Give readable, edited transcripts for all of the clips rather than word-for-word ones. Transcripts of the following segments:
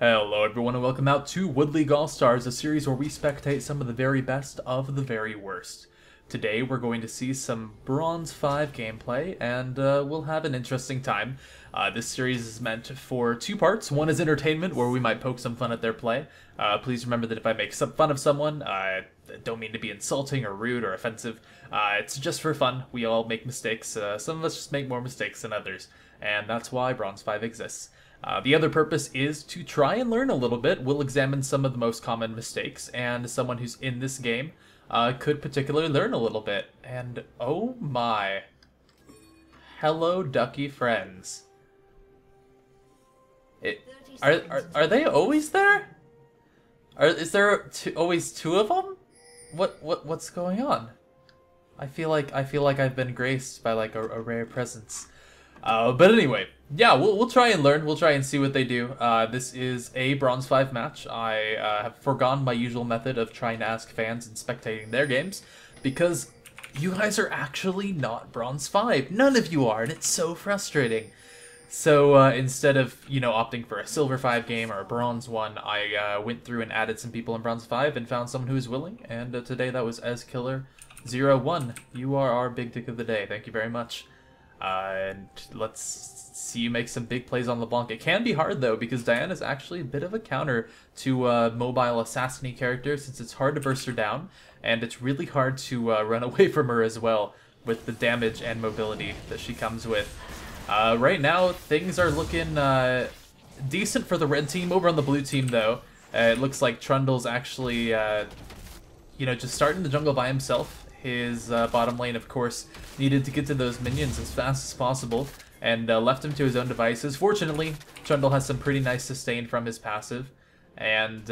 Hello everyone and welcome out to Wood League All-Stars, a series where we spectate some of the very best of the very worst. Today we're going to see some Bronze 5 gameplay and we'll have an interesting time. This series is meant for two parts. One is entertainment, where we might poke some fun at their play. Please remember that if I make some fun of someone, I don't mean to be insulting or rude or offensive. It's just for fun. We all make mistakes. Some of us just make more mistakes than others, and that's why Bronze 5 exists. The other purpose is to try and learn a little bit. We'll examine some of the most common mistakes, and someone who's in this game could particularly learn a little bit. And oh my. Hello, ducky friends. Are they always there? Is there always two of them? What's going on? I feel like I've been graced by like a rare presence. But anyway, yeah, we'll try and learn. We'll try and see what they do. This is a Bronze 5 match. I have forgone my usual method of trying to ask fans and spectating their games, because you guys are actually not Bronze 5. None of you are, and it's so frustrating. So instead of, opting for a Silver 5 game or a Bronze one, I went through and added some people in Bronze 5 and found someone who was willing, and today that was EzKiller01. You are our big dick of the day. Thank you very much. And let's see you make some big plays on LeBlanc. It can be hard, though, because Diana is actually a bit of a counter to mobile assassin-y character, since it's hard to burst her down, and it's really hard to run away from her as well, with the damage and mobility that she comes with. Right now, things are looking decent for the red team. Over on the blue team, though, it looks like Trundle's actually, just starting the jungle by himself. His bottom lane, of course, needed to get to those minions as fast as possible, and left him to his own devices. Fortunately, Trundle has some pretty nice sustain from his passive, and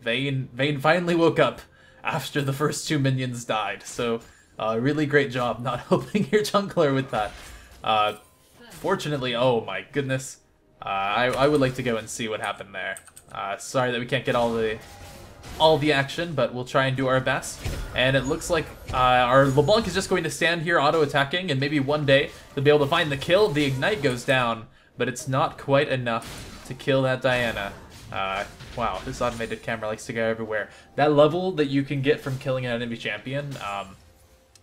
Vayne finally woke up after the first two minions died. So, really great job not helping your jungler with that. Fortunately, oh my goodness, I would like to go and see what happened there. Sorry that we can't get all the action, but we'll try and do our best. And it looks like our LeBlanc is just going to stand here auto-attacking, and maybe one day they'll be able to find the kill. The Ignite goes down, but it's not quite enough to kill that Diana. Wow, this automated camera likes to go everywhere. That level that you can get from killing an enemy champion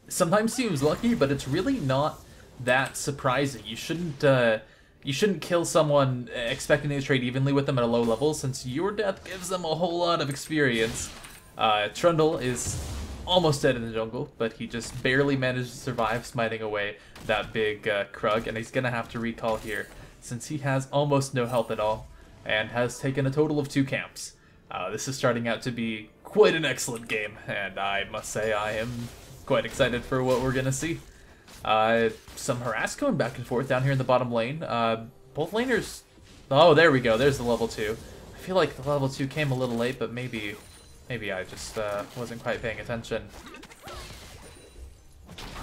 sometimes seems lucky, but it's really not that surprising. You shouldn't kill someone expecting to trade evenly with them at a low level, since your death gives them a whole lot of experience. Trundle is almost dead in the jungle, but he just barely managed to survive smiting away that big Krug, and he's gonna have to recall here, since he has almost no health at all, and has taken a total of 2 camps. This is starting out to be quite an excellent game, and I must say I am quite excited for what we're gonna see. Some harass going back and forth down here in the bottom lane. Both laners... Oh, there we go. There's the level 2. I feel like the level 2 came a little late, but maybe I just wasn't quite paying attention.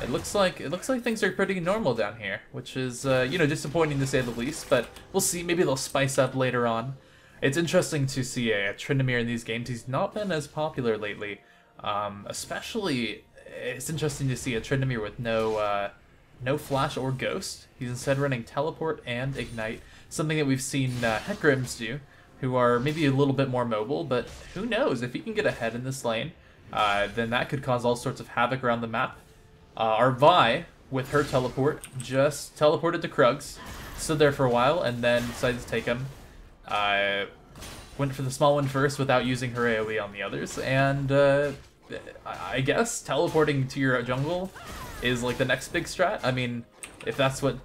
It looks like things are pretty normal down here, which is disappointing to say the least. But we'll see. Maybe they'll spice up later on. It's interesting to see a Tryndamere in these games. He's not been as popular lately, especially. It's interesting to see a Tryndamere with no flash or ghost. He's instead running teleport and ignite, something that we've seen Hekrims do, who are maybe a little bit more mobile, but who knows, if he can get ahead in this lane, then that could cause all sorts of havoc around the map. Our Vi, with her teleport, just teleported to Krugs, stood there for a while, and then decided to take him. Went for the small one first without using her AoE on the others, and I guess teleporting to your jungle is like the next big strat. I mean, if that's what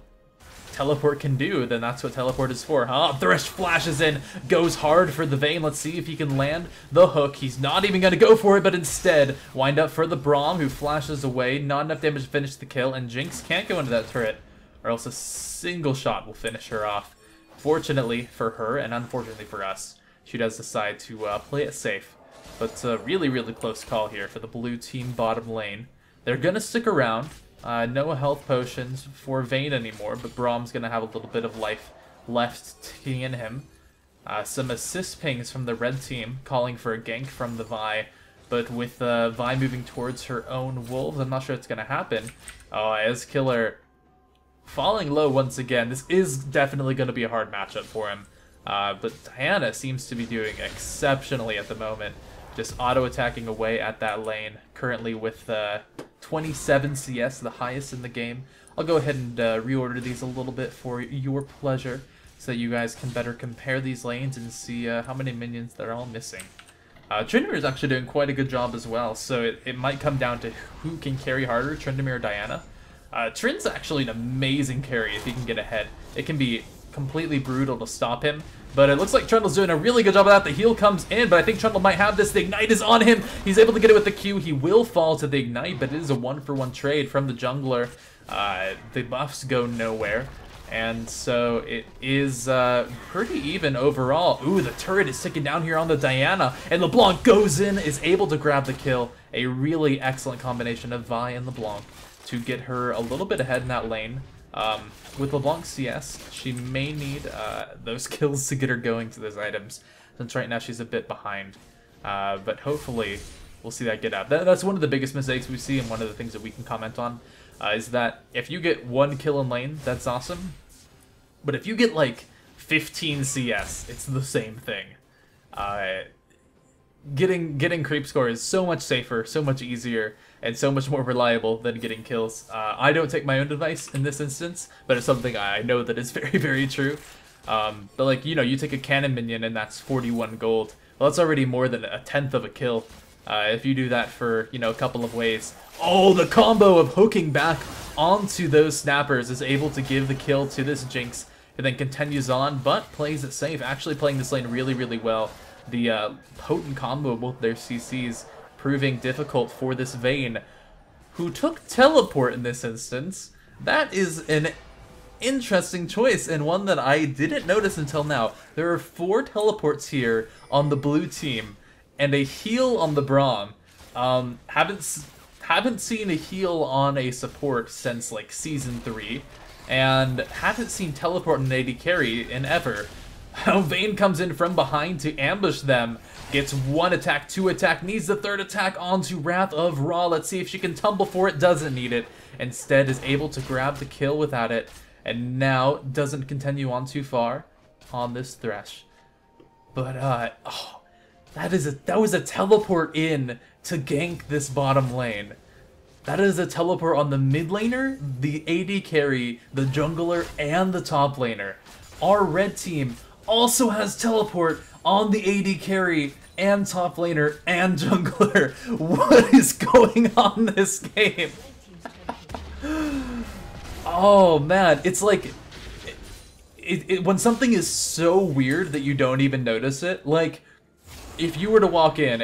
teleport can do, then that's what teleport is for, huh? Thresh flashes in, goes hard for the Vayne. Let's see if he can land the hook. He's not even going to go for it, but instead wind up for the Braum, who flashes away. Not enough damage to finish the kill, and Jinx can't go into that turret, or else a single shot will finish her off. Fortunately for her, and unfortunately for us, she does decide to play it safe. But really, really close call here for the blue team bottom lane. They're going to stick around. No health potions for Vayne anymore, but Braum's going to have a little bit of life left ticking in him. Some assist pings from the red team, calling for a gank from the Vi. But with Vi moving towards her own wolves, I'm not sure it's going to happen. Oh, EzKiller falling low once again. This is definitely going to be a hard matchup for him. But Diana seems to be doing exceptionally at the moment, just auto-attacking away at that lane, currently with 27 CS, the highest in the game. I'll go ahead and reorder these a little bit for your pleasure, so that you guys can better compare these lanes and see how many minions they're all missing. Tryndamere is actually doing quite a good job as well, so it might come down to who can carry harder, Tryndamere or Diana. Trin's actually an amazing carry if he can get ahead. It can be completely brutal to stop him, but it looks like Trundle's doing a really good job of that. The heal comes in, but I think Trundle might have this. The Ignite is on him. He's able to get it with the Q. He will fall to the Ignite, but it is a one-for-one trade from the jungler. The buffs go nowhere, and so it is pretty even overall. Ooh, the turret is ticking down here on the Diana, and LeBlanc goes in, is able to grab the kill. A really excellent combination of Vi and LeBlanc to get her a little bit ahead in that lane. With LeBlanc CS, she may need those kills to get her going to those items, since right now she's a bit behind. But hopefully we'll see that get out. That's one of the biggest mistakes we see, and one of the things that we can comment on, is that if you get one kill in lane, that's awesome. But if you get like 15 CS, it's the same thing. Getting creep score is so much safer, so much easier, and so much more reliable than getting kills. I don't take my own advice in this instance, but it's something I know that is very, very true. But like, you know, you take a cannon minion and that's 41 gold. Well, that's already more than a tenth of a kill. If you do that for, you know, a couple of ways. Oh, the combo of hooking back onto those snappers is able to give the kill to this Jinx, and then continues on, but plays it safe, actually playing this lane really, really well. The potent combo of both their CCs proving difficult for this Vayne, who took teleport in this instance. That is an interesting choice, and one that I didn't notice until now. There are 4 teleports here on the blue team, and a heal on the Braum. Haven't seen a heal on a support since like Season 3, and haven't seen teleport in an AD carry in ever. Vayne comes in from behind to ambush them, gets 1 attack, 2 attack, needs the 3rd attack onto Wrath of Ra. Let's see if she can tumble for it, doesn't need it. Instead is able to grab the kill without it, and now doesn't continue on too far on this Thresh. But, oh, that was a teleport in to gank this bottom lane. That is a teleport on the mid laner, the AD carry, the jungler, and the top laner. Our red team also has teleport on the AD carry and top laner and jungler. What is going on in this game? Oh man, it's like when something is so weird that you don't even notice it. Like if you were to walk in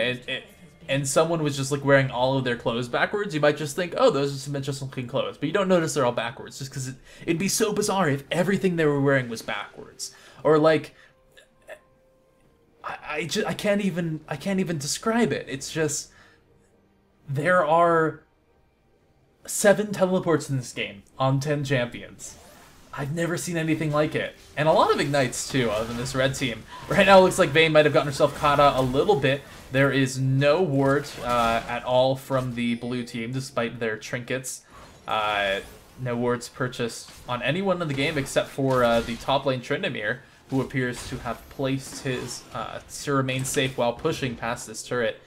and someone was just like wearing all of their clothes backwards, you might just think, oh, those are some interesting looking clothes, but you don't notice they're all backwards, just because it'd be so bizarre if everything they were wearing was backwards. Or like, I can't even describe it. It's just, there are 7 teleports in this game on 10 champions. I've never seen anything like it. And a lot of ignites too, other than this red team. Right now it looks like Vayne might have gotten herself caught out a little bit. There is no ward at all from the blue team, despite their trinkets. No wards purchased on anyone in the game except for the top lane Tryndamere, who appears to have placed his to remain safe while pushing past this turret.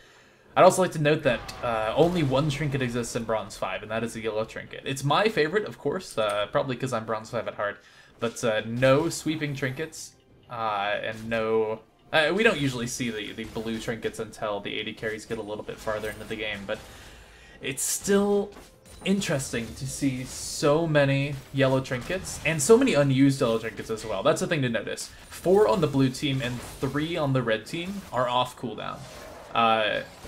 I'd also like to note that only 1 trinket exists in Bronze 5, and that is the yellow trinket. It's my favorite, of course, probably because I'm Bronze 5 at heart, but no sweeping trinkets, and no... we don't usually see the blue trinkets until the AD carries get a little bit farther into the game, but it's still interesting to see so many yellow trinkets, and so many unused yellow trinkets as well. That's the thing to notice. 4 on the blue team and 3 on the red team are off cooldown.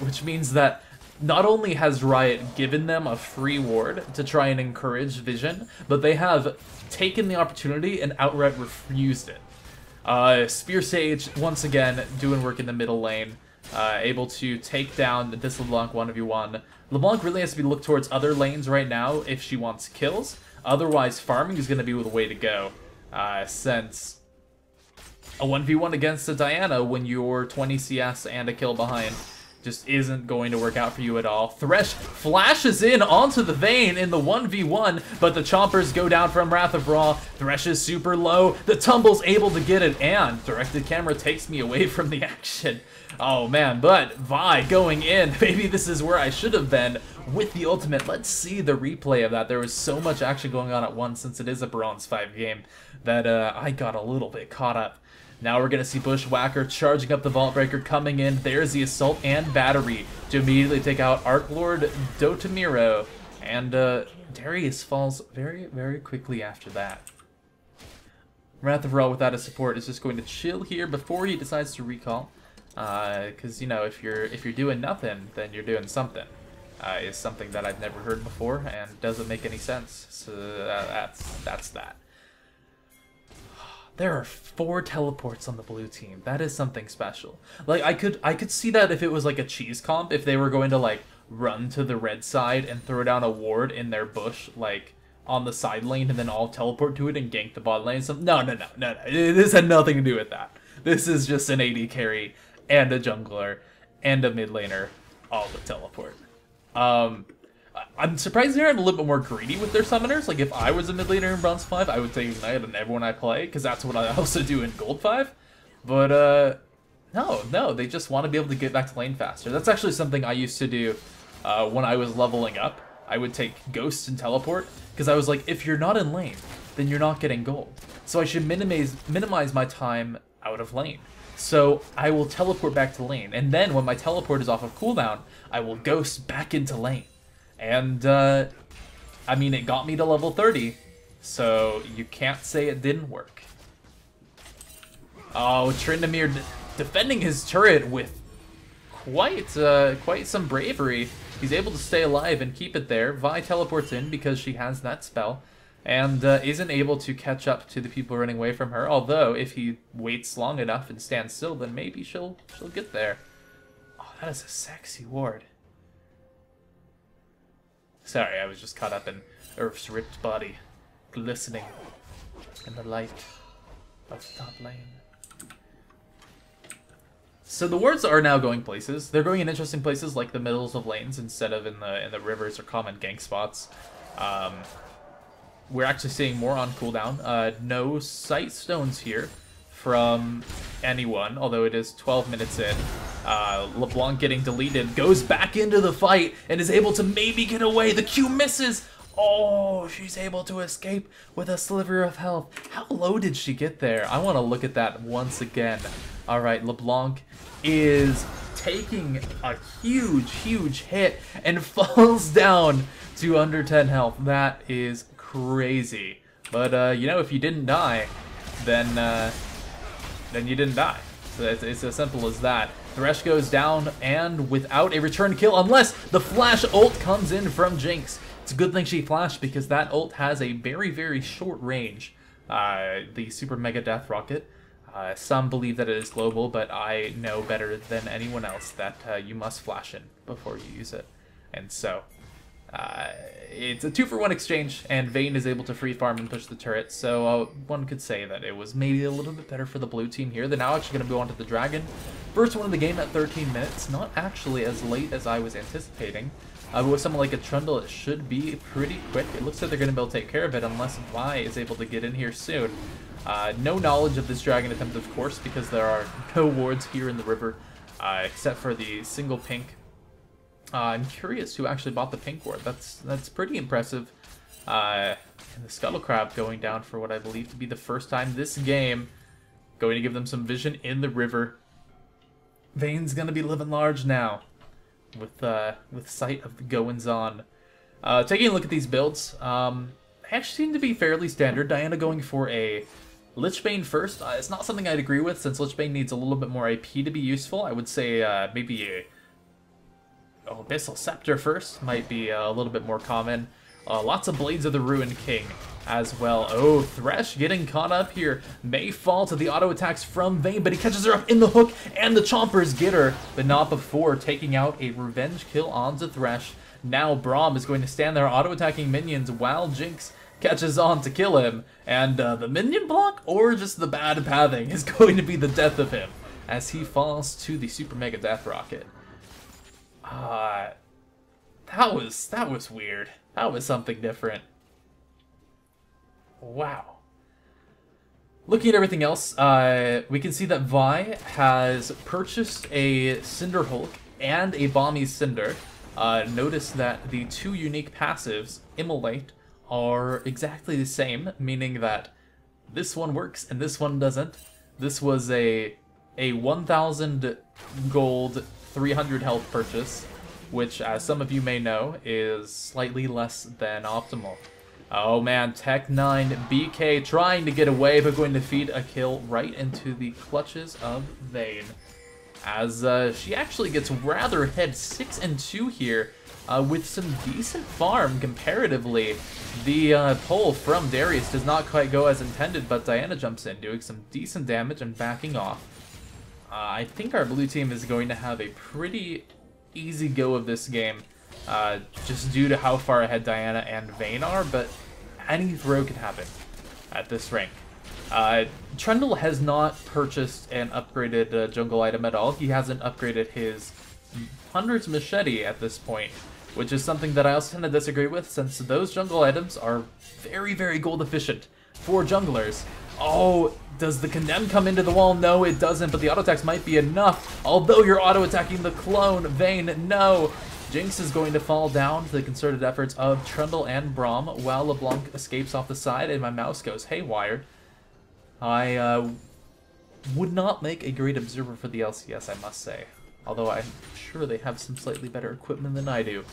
Which means that not only has Riot given them a free ward to try and encourage Vision, but they have taken the opportunity and outright refused it. Spear Sage, once again, doing work in the middle lane, able to take down this LeBlanc 1v1. LeBlanc really has to be looked towards other lanes right now if she wants kills. Otherwise, farming is going to be the way to go, since a 1v1 against a Diana when you're 20 CS and a kill behind just isn't going to work out for you at all. Thresh flashes in onto the Vayne in the 1v1, but the chompers go down from Wrath of Ra. Thresh is super low. The Tumble's able to get it, and directed camera takes me away from the action. Oh man, but Vi going in. Maybe this is where I should have been with the ultimate. Let's see the replay of that. There was so much action going on at once, since it is a Bronze 5 game, that I got a little bit caught up. Now we're going to see Bushwhacker charging up the Vault Breaker, coming in. There's the Assault and Battery to immediately take out Arc Lord Dotamiro. And Darius falls very, very quickly after that. Wrath of Ra without a support is just going to chill here before he decides to recall. Because, you know, if you're doing nothing, then you're doing something. Is something that I've never heard before and doesn't make any sense. So that's that. There are 4 teleports on the blue team. That is something special. Like, I could see that if it was like a cheese comp, if they were going to like run to the red side and throw down a ward in their bush, like on the side lane, and then all teleport to it and gank the bot lane. No. This had nothing to do with that. This is just an AD carry and a jungler and a mid laner all with teleport. I'm surprised they're a little bit more greedy with their summoners. Like, if I was a mid laner in Bronze 5, I would take Ignite on everyone I play, because that's what I also do in Gold 5. But, no, they just want to be able to get back to lane faster. That's actually something I used to do when I was leveling up. I would take Ghost and Teleport, because I was like, if you're not in lane, then you're not getting gold. So I should minimize my time out of lane. So I will teleport back to lane, and then when my teleport is off of cooldown, I will Ghost back into lane. And, I mean, it got me to level 30, so you can't say it didn't work. Oh, Tryndamere defending his turret with quite some bravery. He's able to stay alive and keep it there. Vi teleports in because she has that spell, and isn't able to catch up to the people running away from her. Although, if he waits long enough and stands still, then maybe she'll get there. Oh, that is a sexy ward. Sorry, I was just caught up in Earth's ripped body, glistening in the light of the top lane. So the wards are now going places. They're going in interesting places like the middles of lanes instead of in the rivers or common gank spots. We're actually seeing more on cooldown. No sight stones here from anyone, although it is 12 minutes in. LeBlanc getting deleted, goes back into the fight, and is able to maybe get away. The Q misses! Oh, she's able to escape with a sliver of health. How low did she get there? I want to look at that once again. Alright, LeBlanc is taking a huge hit and falls down to under 10 health. That is crazy. But, you know, if you didn't die, then you didn't die. So it's as simple as that. Thresh goes down, and without a return kill, unless the flash ult comes in from Jinx. It's a good thing she flashed, because that ult has a very short range. The Super Mega Death Rocket. Some believe that it is global, but I know better than anyone else that you must flash in before you use it. And so, it's a 2-for-1 exchange, and Vayne is able to free farm and push the turret, so one could say that it was maybe a little bit better for the blue team here. They're now actually going to go on to the Dragon. First one of the game at 13 minutes, not actually as late as I was anticipating. But with someone like a Trundle, it should be pretty quick. It looks like they're going to be able to take care of it unless Vi is able to get in here soon. No knowledge of this Dragon attempt, of course, because there are no wards here in the river, except for the single pink. I'm curious who actually bought the pink ward. That's pretty impressive. And the Scuttle Crab going down for what I believe to be the first time this game. Going to give them some vision in the river. Vayne's gonna be living large now, with sight of the goings on. Taking a look at these builds, they actually seem to be fairly standard. Diana going for a Lich Bane first. It's not something I'd agree with, since Lich Bane needs a little bit more AP to be useful. I would say maybe a Abyssal Scepter first might be a little bit more common. Lots of Blades of the Ruined King as well. Oh, Thresh getting caught up here. May fall to the auto attacks from Vayne, but he catches her up in the hook, and the Chompers get her, but not before taking out a revenge kill onto Thresh. Now Braum is going to stand there auto-attacking minions while Jinx catches on to kill him, and the minion block, or just the bad pathing, is going to be the death of him as he falls to the Super Mega Death Rocket. Uh, that was weird. That was something different. Wow. Looking at everything else, we can see that Vi has purchased a Cinderhulk and a Bomby Cinder. Notice that the two unique passives, Immolate, are exactly the same, meaning that this one works and this one doesn't. This was a 1,000 gold, 300 health purchase, which, as some of you may know, is slightly less than optimal. Oh man, Tech9 BK trying to get away, but going to feed a kill right into the clutches of Vayne. As she actually gets rather ahead, 6-2 here, with some decent farm comparatively. The pull from Darius does not quite go as intended, but Diana jumps in, doing some decent damage and backing off. I think our blue team is going to have a pretty easy go of this game, just due to how far ahead Diana and Vayne are, but any throw can happen at this rank. Trundle has not purchased an upgraded jungle item at all. He hasn't upgraded his Hunter's Machete at this point, which is something that I also tend to disagree with, since those jungle items are very, very gold efficient for junglers. Oh, does the Condemn come into the wall? No, it doesn't, but the auto attacks might be enough. Although you're auto-attacking the clone, Vayne, no. Jinx is going to fall down to the concerted efforts of Trundle and Braum, while LeBlanc escapes off the side, and my mouse goes haywire. I would not make a great observer for the LCS, I must say. Although I'm sure they have some slightly better equipment than I do.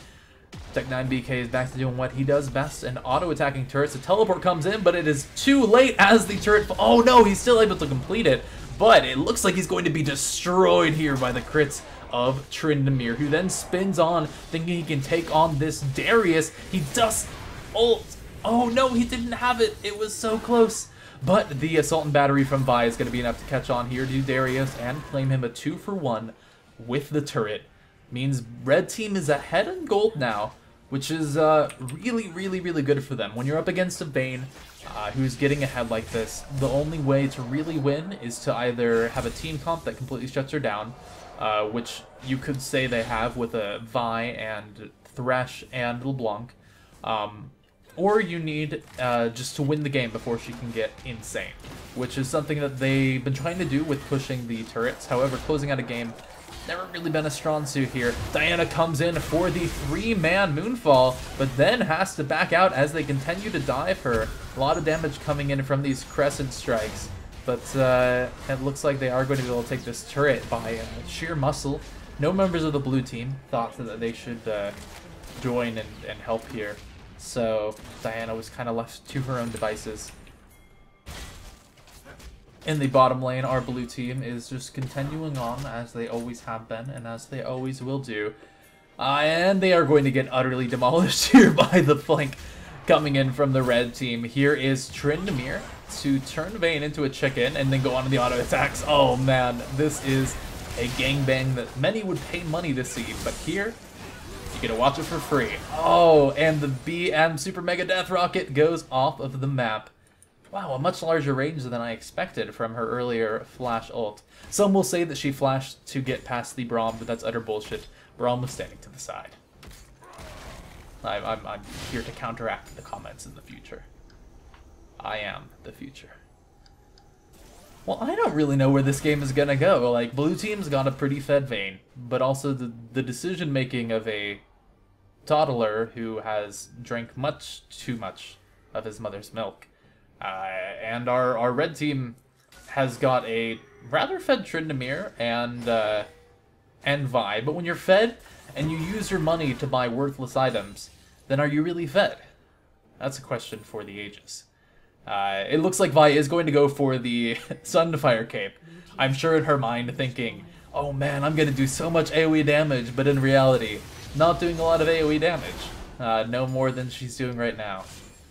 Tech9 BK is back to doing what he does best, and auto-attacking turrets. The teleport comes in, but it is too late as the turret... Oh no, he's still able to complete it, but it looks like he's going to be destroyed here by the crits of Tryndamere, who then spins on, thinking he can take on this Darius. He does ult. Oh no, he didn't have it. It was so close. But the Assault and Battery from Vi is going to be enough to catch on here to Darius and claim him a 2-for-1 with the turret. Means red team is ahead in gold now, which is really, really, really good for them. When you're up against a Vayne who's getting ahead like this, the only way to really win is to either have a team comp that completely shuts her down, which you could say they have with a Vi and Thresh and LeBlanc, or you need just to win the game before she can get insane, which is something that they've been trying to do with pushing the turrets. However, closing out a game, never really been a strong suit here. Diana comes in for the 3-man Moonfall, but then has to back out as they continue to dive her. A lot of damage coming in from these Crescent Strikes, but it looks like they are going to be able to take this turret by sheer muscle. No members of the blue team thought that they should join and help here, so Diana was kind of left to her own devices. In the bottom lane, our blue team is just continuing on as they always have been and as they always will do. And they are going to get utterly demolished here by the flank coming in from the red team. Here is Tryndamere to turn Vayne into a chicken and then go on to the auto attacks. Oh man, this is a gangbang that many would pay money to see, but here you get to watch it for free. Oh, and the BM Super Mega Death Rocket goes off of the map. Wow, a much larger range than I expected from her earlier flash ult. Some will say that she flashed to get past the Braum, but that's utter bullshit. Braum was standing to the side. I'm here to counteract the comments in the future. I am the future. Well, I don't really know where this game is gonna go. Like, blue team's got a pretty fed Vayne, but also the decision-making of a toddler who has drank much too much of his mother's milk. And our red team has got a rather fed Tryndamere and Vi, but when you're fed and you use your money to buy worthless items, then are you really fed? That's a question for the ages. It looks like Vi is going to go for the Sunfire Cape. I'm sure in her mind thinking, oh man, I'm going to do so much AoE damage, but in reality, not doing a lot of AoE damage. No more than she's doing right now.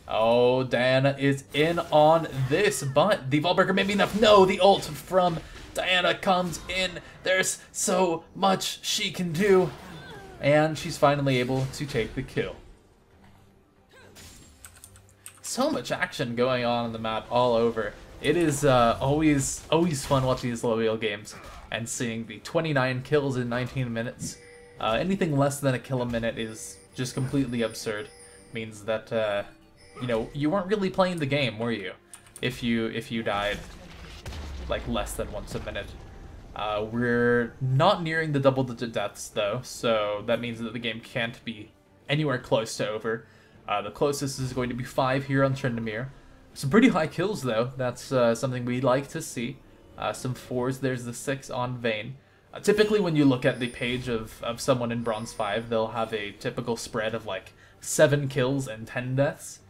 Oh, Diana is in on this, but the Vaultbreaker may be enough. No, the ult from Diana comes in. There's so much she can do. And she's finally able to take the kill. So much action going on the map all over. It is always fun watching these Loyal games and seeing the 29 kills in 19 minutes. Anything less than a kill a minute is just completely absurd. Means that, you know, you weren't really playing the game, were you? If you died, like, less than once a minute. We're not nearing the double-digit deaths, though, so that means that the game can't be anywhere close to over. The closest is going to be 5 here on Tryndamere. Some pretty high kills, though. That's something we like to see. Some 4s. There's the 6 on Vayne. Typically, when you look at the page of someone in Bronze 5, they'll have a typical spread of, like, 7 kills and 10 deaths.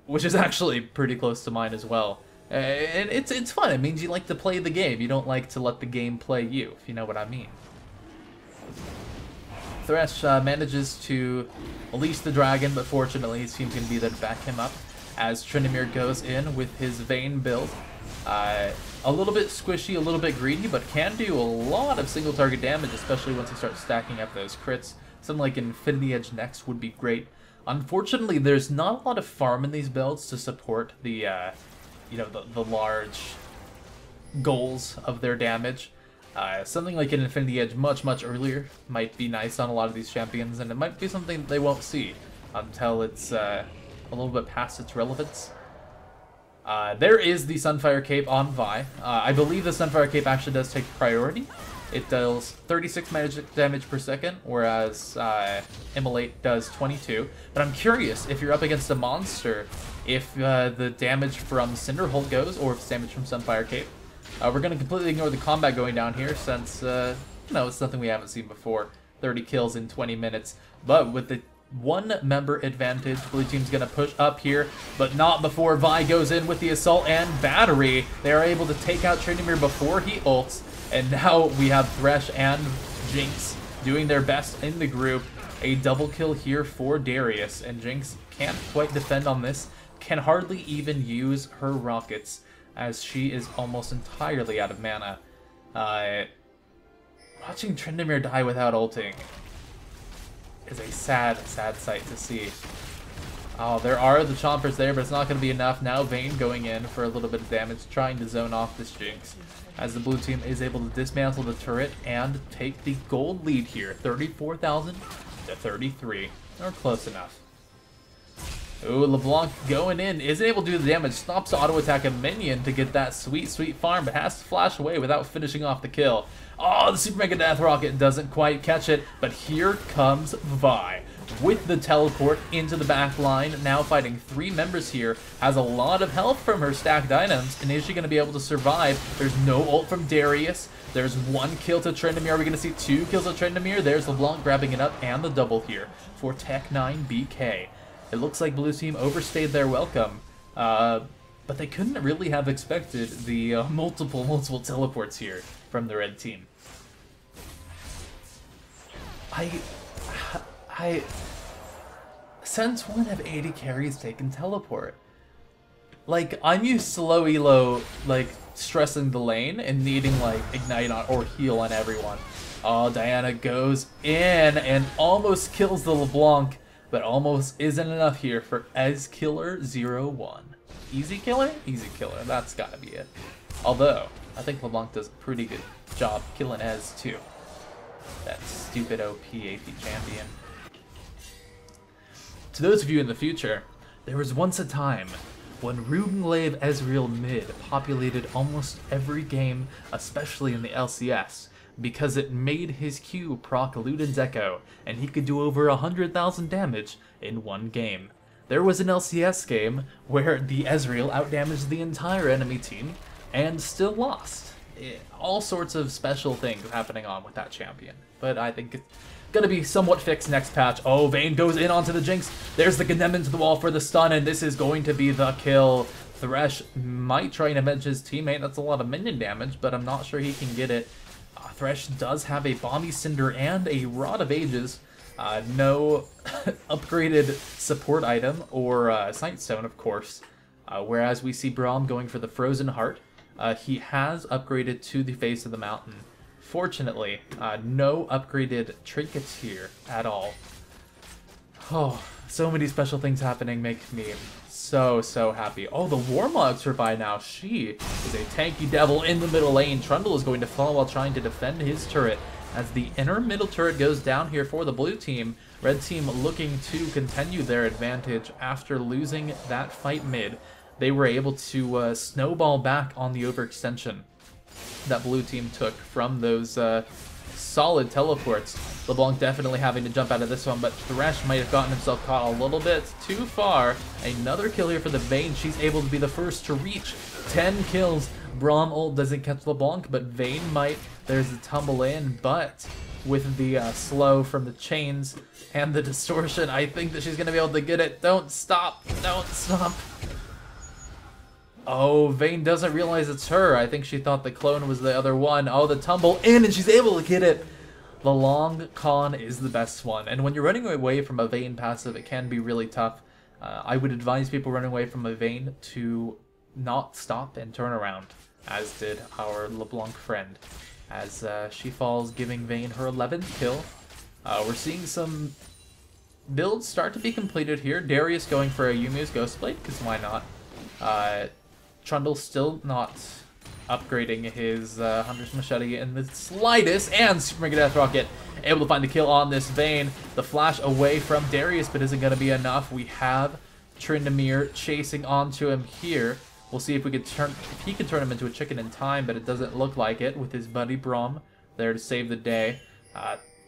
Which is actually pretty close to mine as well. And it's fun. It means you like to play the game. You don't like to let the game play you, if you know what I mean. Thresh manages to release the dragon, but fortunately his team's going to be there to back him up as Tryndamere goes in with his Vayne build. A little bit squishy, a little bit greedy, but can do a lot of single target damage, especially once he starts stacking up those crits. Something like Infinity Edge next would be great. Unfortunately, there's not a lot of farm in these builds to support the, you know, the large goals of their damage. Something like an Infinity Edge much earlier might be nice on a lot of these champions, and it might be something they won't see until it's a little bit past its relevance. There is the Sunfire Cape on Vi. I believe the Sunfire Cape actually does take priority. It deals 36 magic damage per second, whereas Immolate does 22. But I'm curious, if you're up against a monster, if the damage from Cinderholt goes, or if it's damage from Sunfire Cape. We're going to completely ignore the combat going down here, since, you know, it's something we haven't seen before. 30 kills in 20 minutes. But with the 1-member advantage, blue team's going to push up here, but not before Vi goes in with the Assault and Battery. They are able to take out Tryndamere before he ults. And now we have Thresh and Jinx doing their best in the group. A double kill here for Darius, and Jinx can't quite defend on this. Can hardly even use her rockets, as she is almost entirely out of mana. Watching Tryndamere die without ulting is a sad sight to see. Oh, there are the Chompers there, but it's not going to be enough. Now Vayne going in for a little bit of damage, trying to zone off this Jinx, as the blue team is able to dismantle the turret and take the gold lead here. 34,000 to 33, or close enough. Ooh, LeBlanc going in, isn't able to do the damage, stops to auto-attack a minion to get that sweet farm, but has to flash away without finishing off the kill. Oh, the Super Mega Death Rocket doesn't quite catch it, but here comes Vi with the teleport into the back line, now fighting 3 members here, has a lot of health from her stacked items, and is she going to be able to survive? There's no ult from Darius, there's 1 kill to Tryndamere, are we going to see 2 kills to Tryndamere? There's LeBlanc grabbing it up, and the double here for Tech9 BK. It looks like blue team overstayed their welcome, but they couldn't really have expected the multiple teleports here from the red team. Since when have 80 carries taken teleport? Like, I'm used to low elo, like, stressing the lane and needing, like, ignite on or heal on everyone. Oh, Diana goes in and almost kills the LeBlanc, but almost isn't enough here for EzKiller01. Easy killer? Easy killer, that's gotta be it. Although, I think LeBlanc does a pretty good job killing Ez too. That stupid OP AP champion. To those of you in the future, there was once a time when Rubenglaive Ezreal mid populated almost every game, especially in the LCS, because it made his Q proc Luden's Echo, and he could do over 100,000 damage in one game. There was an LCS game where the Ezreal outdamaged the entire enemy team, and still lost. All sorts of special things happening on with that champion, but I think it's gonna be somewhat fixed next patch. Oh, Vayne goes in onto the Jinx. There's the Gnem into the wall for the stun, and this is going to be the kill. Thresh might try and avenge his teammate. That's a lot of minion damage, but I'm not sure he can get it. Thresh does have a Balmy Cinder and a Rod of Ages. No upgraded support item or Sightstone, of course. Whereas we see Braum going for the Frozen Heart. He has upgraded to the Face of the Mountain. Fortunately, no upgraded trinkets here at all. Oh, so many special things happening make me so happy. Oh, the Warmog's for Vi now. She is a tanky devil in the middle lane. Trundle is going to fall while trying to defend his turret. as the inner middle turret goes down here for the blue team. Red team looking to continue their advantage after losing that fight mid. They were able to snowball back on the overextension that blue team took from those solid teleports. LeBlanc definitely having to jump out of this one, but Thresh might have gotten himself caught a little bit too far. Another kill here for the Vayne. She's able to be the first to reach 10 kills. Braum ult doesn't catch LeBlanc, but Vayne might. There's a tumble in, but with the slow from the chains and the distortion, I think that she's going to be able to get it. Don't stop. Don't stop. Oh, Vayne doesn't realize it's her. I think she thought the clone was the other one. Oh, the tumble in, and she's able to get it. The long con is the best one. And when you're running away from a Vayne passive, it can be really tough. I would advise people running away from a Vayne to not stop and turn around, as did our LeBlanc friend. As she falls, giving Vayne her 11th kill. We're seeing some builds start to be completed here. Darius going for a Yumu's Ghostblade, because why not? Trundle still not upgrading his Hunter's Machete in the slightest, and Super Mega Death Rocket able to find the kill on this Vayne. The flash away from Darius, but isn't going to be enough. We have Tryndamere chasing onto him here. We'll see if we could if he can turn him into a chicken in time, but it doesn't look like it with his buddy Braum there to save the day.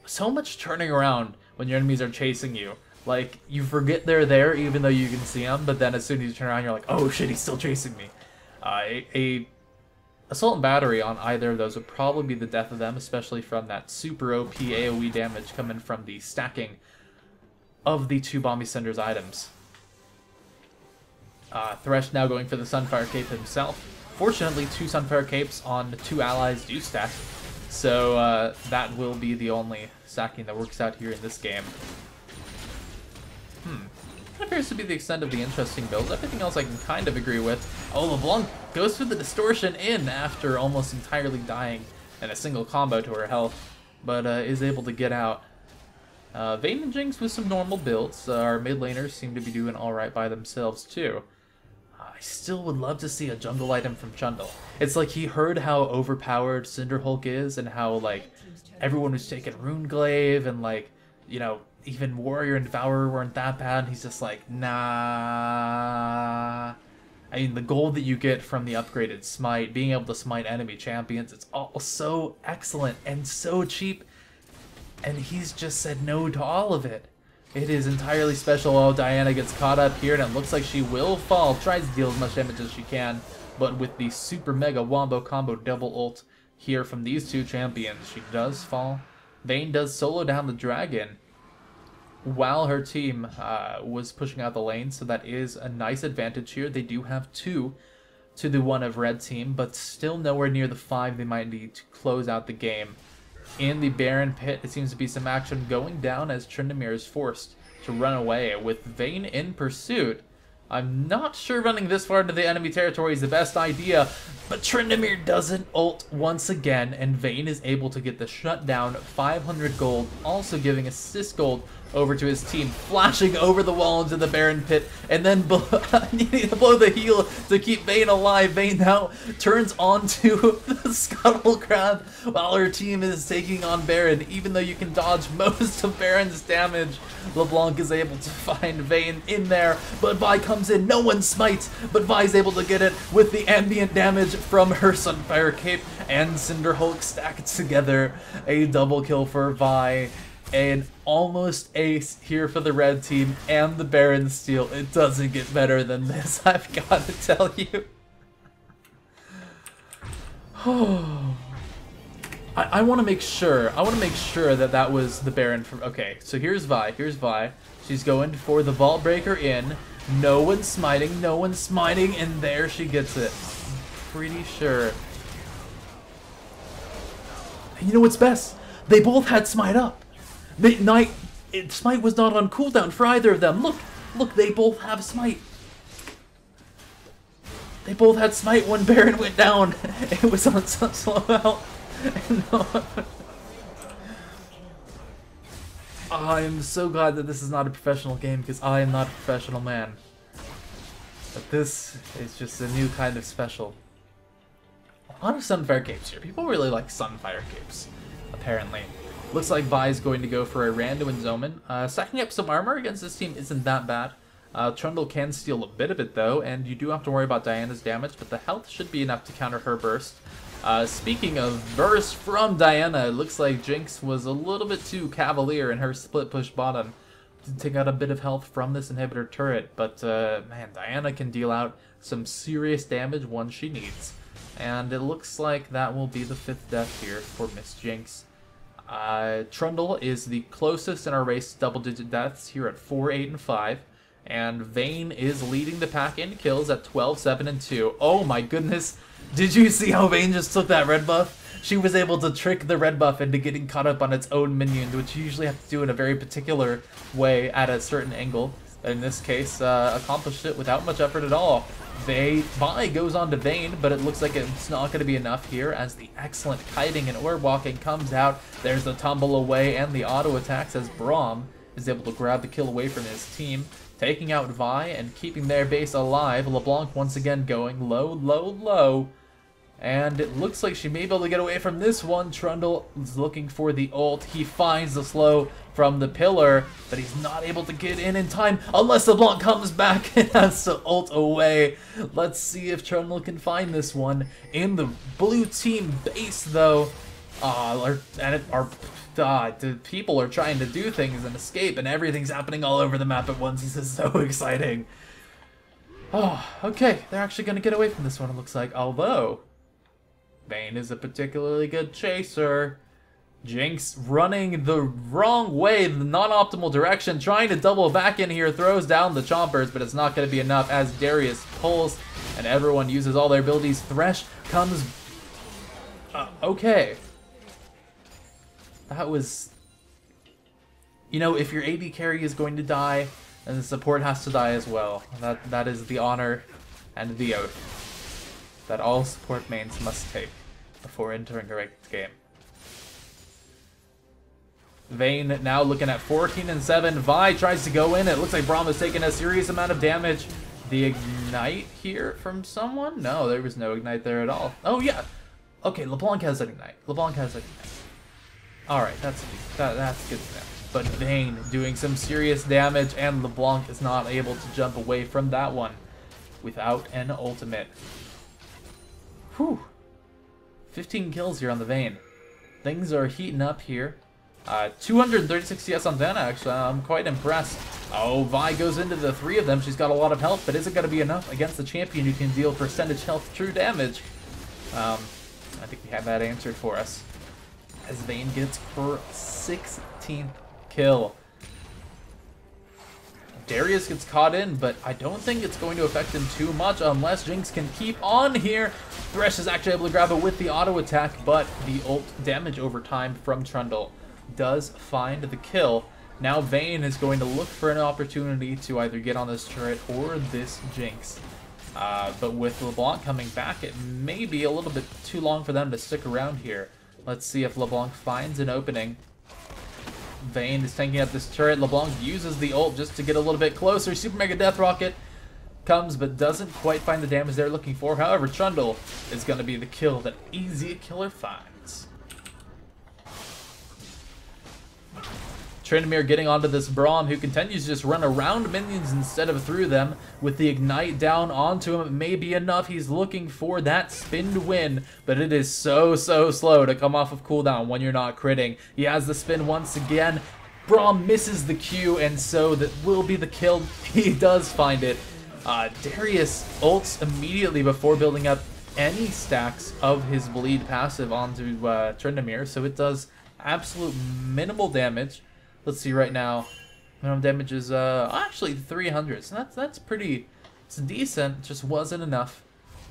So much turning around when your enemies are chasing you. Like, you forget they're there even though you can see them, but then as soon as you turn around, you're like, oh shit, he's still chasing me. A Assault and Battery on either of those would probably be the death of them, especially from that super OP AoE damage coming from the stacking of the two Bombi Cinder's items. Thresh now going for the Sunfire Cape himself. Fortunately, two Sunfire Capes on two allies do stack, so that will be the only stacking that works out here in this game. That appears to be the extent of the interesting builds. Everything else I can kind of agree with. Oh, LeBlanc goes for the distortion in after almost entirely dying in a single combo to her health, but is able to get out. Vayne and Jinx with some normal builds. Our mid laners seem to be doing alright by themselves too. I still would love to see a jungle item from Trundle. It's like he heard how overpowered Cinderhulk is and how like everyone was taking Runeglaive and like, you know, even Warrior and Devourer weren't that bad, and he's just like, nah. I mean, the gold that you get from the upgraded Smite, being able to smite enemy champions, it's all so excellent and so cheap, and he's just said no to all of it. It is entirely special. Oh, Diana gets caught up here, and it looks like she will fall. Tries to deal as much damage as she can, but with the super mega wombo combo double ult here from these two champions, she does fall. Vayne does solo down the dragon while her team was pushing out the lane, so that is a nice advantage here. They do have 2 to the 1 of red team, but still nowhere near the 5 they might need to close out the game. In the Baron pit, it seems to be some action going down as Tryndamere is forced to run away with Vayne in pursuit. I'm not sure running this far into the enemy territory is the best idea, but Tryndamere doesn't ult once again, and Vayne is able to get the shutdown. 500 gold, also giving assist gold over to his team, flashing over the wall into the Baron pit, and then needing to blow the heal to keep Vayne alive. Vayne now turns onto the Scuttle Crab while her team is taking on Baron. Even though you can dodge most of Baron's damage, LeBlanc is able to find Vayne in there, but Vi comes in, no one smites, but Vi's able to get it with the ambient damage from her Sunfire Cape and Cinderhulk stacked together. A double kill for Vi. An almost ace here for the red team and the Baron steal. It doesn't get better than this, I've got to tell you. I want to make sure. That that was the Baron from. Okay, so here's Vi. She's going for the Vault Breaker in. No one's smiting, and there she gets it. Pretty sure. And you know what's best? They both had Smite up. Smite was not on cooldown for either of them. Look, they both have Smite. They both had Smite when Baron went down. It was on slow out. No. I am so glad that this is not a professional game, because I am not a professional man. But this is just a new kind of special. A lot of Sunfire Capes here. People really like Sunfire Capes. apparently. Looks like Vi is going to go for a random Zoman. Stacking up some armor against this team isn't that bad. Trundle can steal a bit of it though, and you do have to worry about Diana's damage, but the health should be enough to counter her burst. Speaking of burst from Diana, it looks like Jinx was a little bit too cavalier in her split push bottom to take out a bit of health from this inhibitor turret, but man, Diana can deal out some serious damage once she needs. And it looks like that will be the 5th death here for Miss Jinx. Trundle is the closest in our race to double-digit deaths here at 4, 8, and 5. And Vayne is leading the pack in kills at 12, 7, and 2. Oh my goodness. Did you see how Vayne just took that red buff? She was able to trick the red buff into getting caught up on its own minion, which you usually have to do in a very particular way at a certain angle. In this case, accomplished it without much effort at all. Vi goes on to Vayne, but it looks like it's not going to be enough here as the excellent kiting and orb walking comes out. There's the tumble away and the auto attacks as Braum is able to grab the kill away from his team, taking out Vi and keeping their base alive. LeBlanc once again going low, low, low. And it looks like she may be able to get away from this one. Trundle is looking for the ult. He finds the slow from the pillar, but he's not able to get in time unless LeBlanc comes back and has to ult away. Let's see if Trundle can find this one. In the blue team base, though, the people are trying to do things and escape, and everything's happening all over the map at once. This is so exciting. Oh, okay. They're actually going to get away from this one, it looks like. Although, Vayne is a particularly good chaser. Jinx running the wrong way, the non-optimal direction, trying to double back in here, throws down the chompers, but it's not going to be enough as Darius pulls, and everyone uses all their abilities. Thresh comes... okay. That was... You know, if your AD carry is going to die, then the support has to die as well. That is the honor and the oath that all support mains must take before entering a ranked game. Vayne now looking at 14 and 7. Vi tries to go in. It looks like Braum has taken a serious amount of damage. The ignite here from someone? No, there was no ignite there at all. Oh yeah. Okay, LeBlanc has an ignite. LeBlanc has an ignite. Alright, that's good to know. But Vayne doing some serious damage, and LeBlanc is not able to jump away from that one without an ultimate. Whew. 15 kills here on the Vayne. Things are heating up here. 236 CS on Vanna, actually. I'm quite impressed. Oh, Vi goes into the 3 of them. She's got a lot of health, but is it going to be enough against the champion who can deal percentage health true damage? I think we have that answered for us, as Vayne gets her 16th kill. Darius gets caught in, but I don't think it's going to affect him too much unless Jinx can keep on here. Thresh is actually able to grab it with the auto attack, but the ult damage over time from Trundle does find the kill. Now Vayne is going to look for an opportunity to either get on this turret or this Jinx. But with LeBlanc coming back, it may be a little bit too long for them to stick around here. Let's see if LeBlanc finds an opening. Vayne is tanking up this turret. LeBlanc uses the ult just to get a little bit closer. Super Mega Death Rocket comes but doesn't quite find the damage they're looking for. However, Trundle is going to be the kill that Easy Killer finds. Tryndamere getting onto this Braum, who continues to just run around minions instead of through them. With the ignite down onto him, it may be enough. He's looking for that spin to win, but it is so slow to come off of cooldown when you're not critting. He has the spin once again. Braum misses the Q, and so that will be the kill. He does find it. Darius ults immediately before building up any stacks of his bleed passive onto Tryndamere, so it does absolute minimal damage. Let's see right now. Minimum damage is actually 300, so that's pretty. It's decent. Just wasn't enough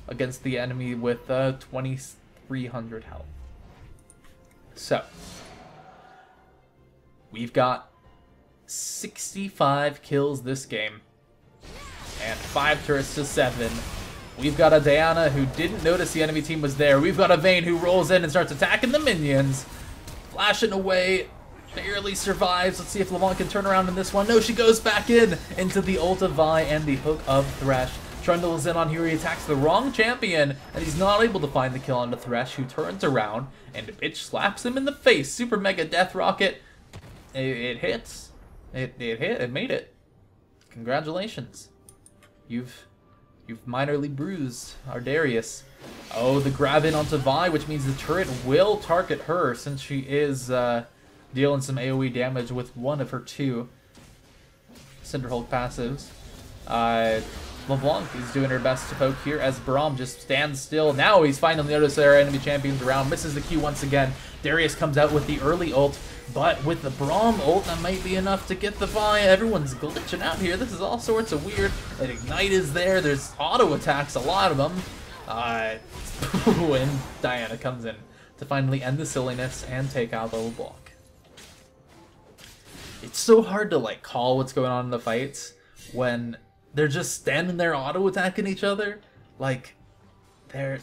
against the enemy with 2,300 health. So we've got 65 kills this game and 5 turrets to 7. We've got a Diana who didn't notice the enemy team was there. We've got a Vayne who rolls in and starts attacking the minions, flashing away. Barely survives. Let's see if LeBlanc can turn around in this one. No, she goes back into the ult of Vi and the hook of Thresh. Trundle is in on here, he attacks the wrong champion, and he's not able to find the kill on the Thresh, who turns around and bitch slaps him in the face. Super Mega Death Rocket. It hits. It hit. It made it. Congratulations. You've minorly bruised our Darius. Oh, the grab in onto Vi, which means the turret will target her since she is dealing some AoE damage with one of her two Cinderhulk passives. LeBlanc is doing her best to poke here as Braum just stands still. Now he's finally noticed our enemy champions around, misses the Q once again. Darius comes out with the early ult, but with the Braum ult, that might be enough to get the Vi. Everyone's glitching out here. This is all sorts of weird. An Ignite is there. There's auto attacks, a lot of them. And Diana comes in to finally end the silliness and take out the LeBlanc. It's so hard to like call what's going on in the fights when they're just standing there auto attacking each other. Like they're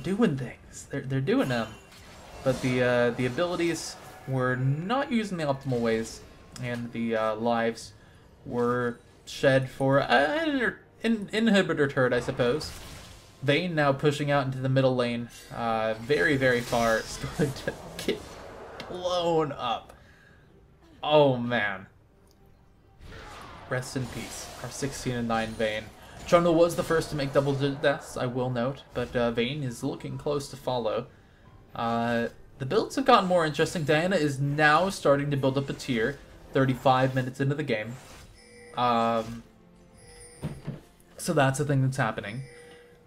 doing things. They're doing them. But the abilities were not used in the optimal ways, and the lives were shed for an inhibitor turret, I suppose. Vayne now pushing out into the middle lane, very, very far. It's going to get blown up. Oh, man. Rest in peace. Our 16-9 Vayne. Trundle was the first to make double deaths, I will note, but Vayne is looking close to follow. The builds have gotten more interesting. Diana is now starting to build up a tier, 35 minutes into the game. So that's the thing that's happening.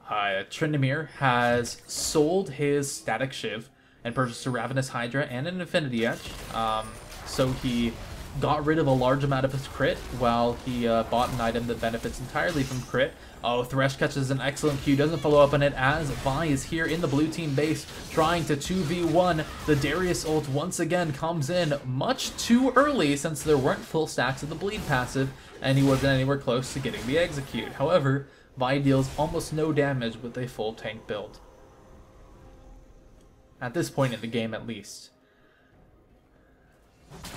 Tryndamere has sold his Static Shiv and purchased a Ravenous Hydra and an Infinity Edge. So he got rid of a large amount of his crit while he bought an item that benefits entirely from crit. Oh, Thresh catches an excellent Q, doesn't follow up on it as Vi is here in the blue team base trying to 2v1. The Darius ult once again comes in much too early since there weren't full stacks of the bleed passive and he wasn't anywhere close to getting the execute. However, Vi deals almost no damage with a full tank build. At this point in the game, at least.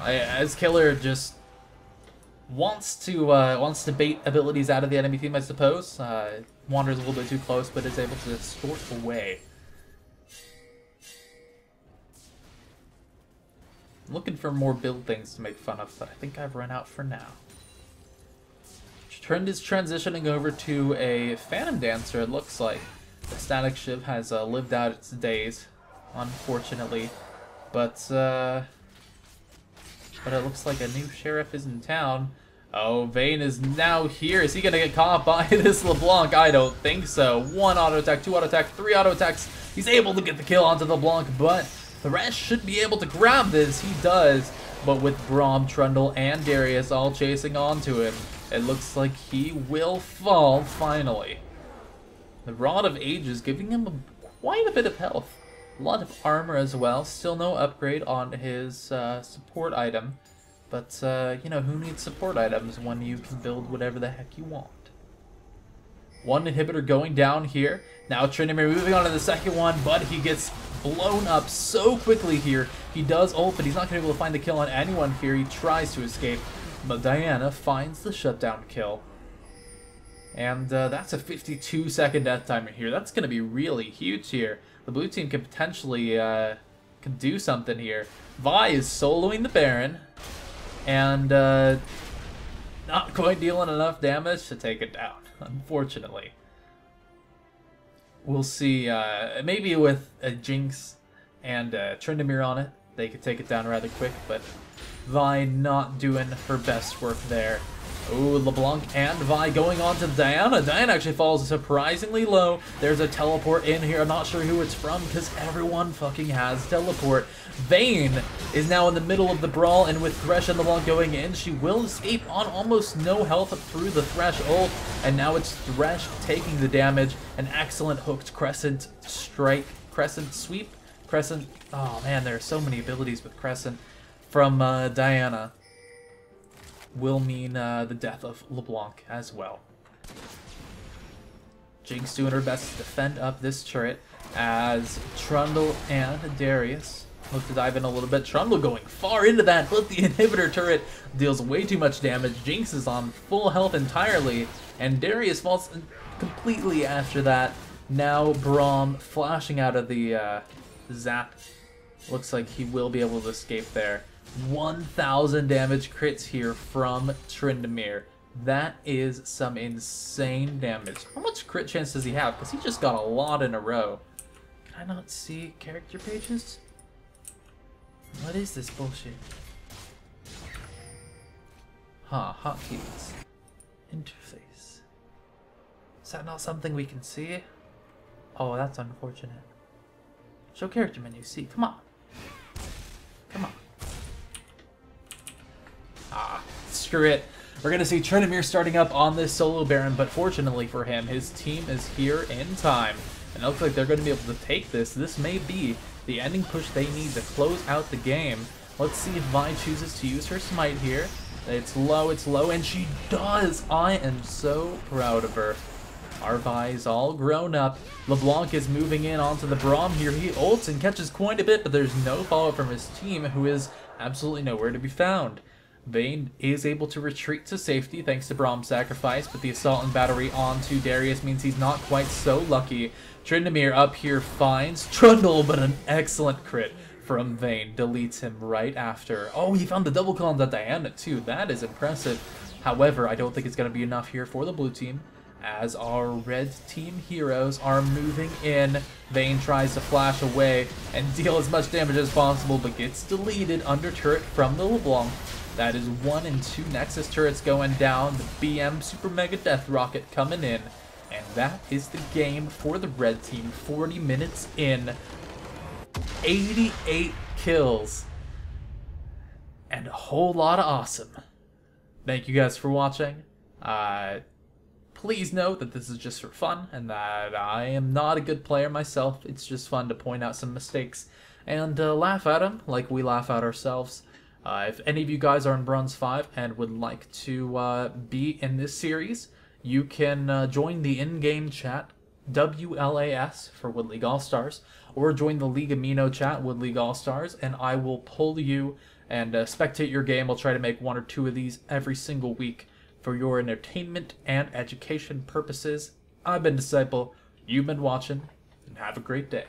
As Killer just wants to bait abilities out of the enemy team, I suppose. Wanders a little bit too close, but is able to escort away. I'm looking for more build things to make fun of, but I think I've run out for now. Trend is transitioning over to a Phantom Dancer, it looks like. The Static Shiv has lived out its days, unfortunately. But it looks like a new sheriff is in town. Oh, Vayne is now here. Is he going to get caught by this LeBlanc? I don't think so. 1 auto attack, 2 auto attack, 3 auto attacks. He's able to get the kill onto LeBlanc, but the rest should be able to grab this. He does, but with Braum, Trundle, and Darius all chasing onto him, it looks like he will fall finally. The Rod of Ages giving him quite a bit of health. A lot of armor as well. Still no upgrade on his support item. But, you know, who needs support items when you can build whatever the heck you want? One inhibitor going down here. Now Tryndamere moving on to the second one, but he gets blown up so quickly here. He does ult, but he's not going to be able to find the kill on anyone here. He tries to escape, but Diana finds the shutdown kill. And that's a 52-second death timer here. That's going to be really huge here. The blue team can potentially can do something here. Vi is soloing the Baron, and not quite dealing enough damage to take it down, unfortunately. We'll see, maybe with a Jinx and Tryndamere on it, they could take it down rather quick, but Vi not doing her best work there. Ooh, LeBlanc and Vi going on to Diana. Diana actually falls surprisingly low. There's a teleport in here. I'm not sure who it's from because everyone fucking has teleport. Vayne is now in the middle of the brawl, and with Thresh and LeBlanc going in, she will escape on almost no health through the Thresh ult. And now it's Thresh taking the damage. An excellent hooked Crescent strike. Crescent sweep? Crescent. Oh man, there are so many abilities with Crescent from Diana. Will mean the death of LeBlanc as well. Jinx doing her best to defend up this turret as Trundle and Darius look to dive in a little bit. Trundle going far into that, but the inhibitor turret deals way too much damage. Jinx is on full health entirely, and Darius falls completely after that. Now Braum flashing out of the zap. Looks like he will be able to escape there. 1,000 damage crits here from Tryndamere. That is some insane damage. How much crit chance does he have? Because he just got a lot in a row. Can I not see character pages? What is this bullshit? Huh, hotkeys. Interface. Is that not something we can see? Oh, that's unfortunate. Show character menu, see, come on. Come on. Ah, screw it. We're going to see Tryndamere starting up on this solo Baron, but fortunately for him, his team is here in time. And it looks like they're going to be able to take this. This may be the ending push they need to close out the game. Let's see if Vi chooses to use her smite here. It's low, and she does! I am so proud of her. Our Vi is all grown up. LeBlanc is moving in onto the Braum here. He ults and catches quite a bit, but there's no follow from his team, who is absolutely nowhere to be found. Vayne is able to retreat to safety thanks to Braum's sacrifice, but the assault and battery onto Darius means he's not quite so lucky. Tryndamere up here finds Trundle, but an excellent crit from Vayne deletes him right after. Oh, he found the double kill on the Diana too. That is impressive. However, I don't think it's going to be enough here for the blue team, as our red team heroes are moving in. Vayne tries to flash away and deal as much damage as possible, but gets deleted under turret from the LeBlanc. That is 1 and 2 Nexus turrets going down, the BM Super Mega Death Rocket coming in, and that is the game for the red team. 40 minutes in, 88 kills, and a whole lot of awesome. Thank you guys for watching. Please note that this is just for fun, and that I am not a good player myself. It's just fun to point out some mistakes and laugh at them like we laugh at ourselves. If any of you guys are in Bronze 5 and would like to be in this series, you can join the in-game chat, WLAS for Wood League All-Stars, or join the League Amino chat, Wood League All-Stars, and I will pull you and spectate your game. I'll try to make 1 or 2 of these every single week for your entertainment and education purposes. I've been Disciple, you've been watching, and have a great day.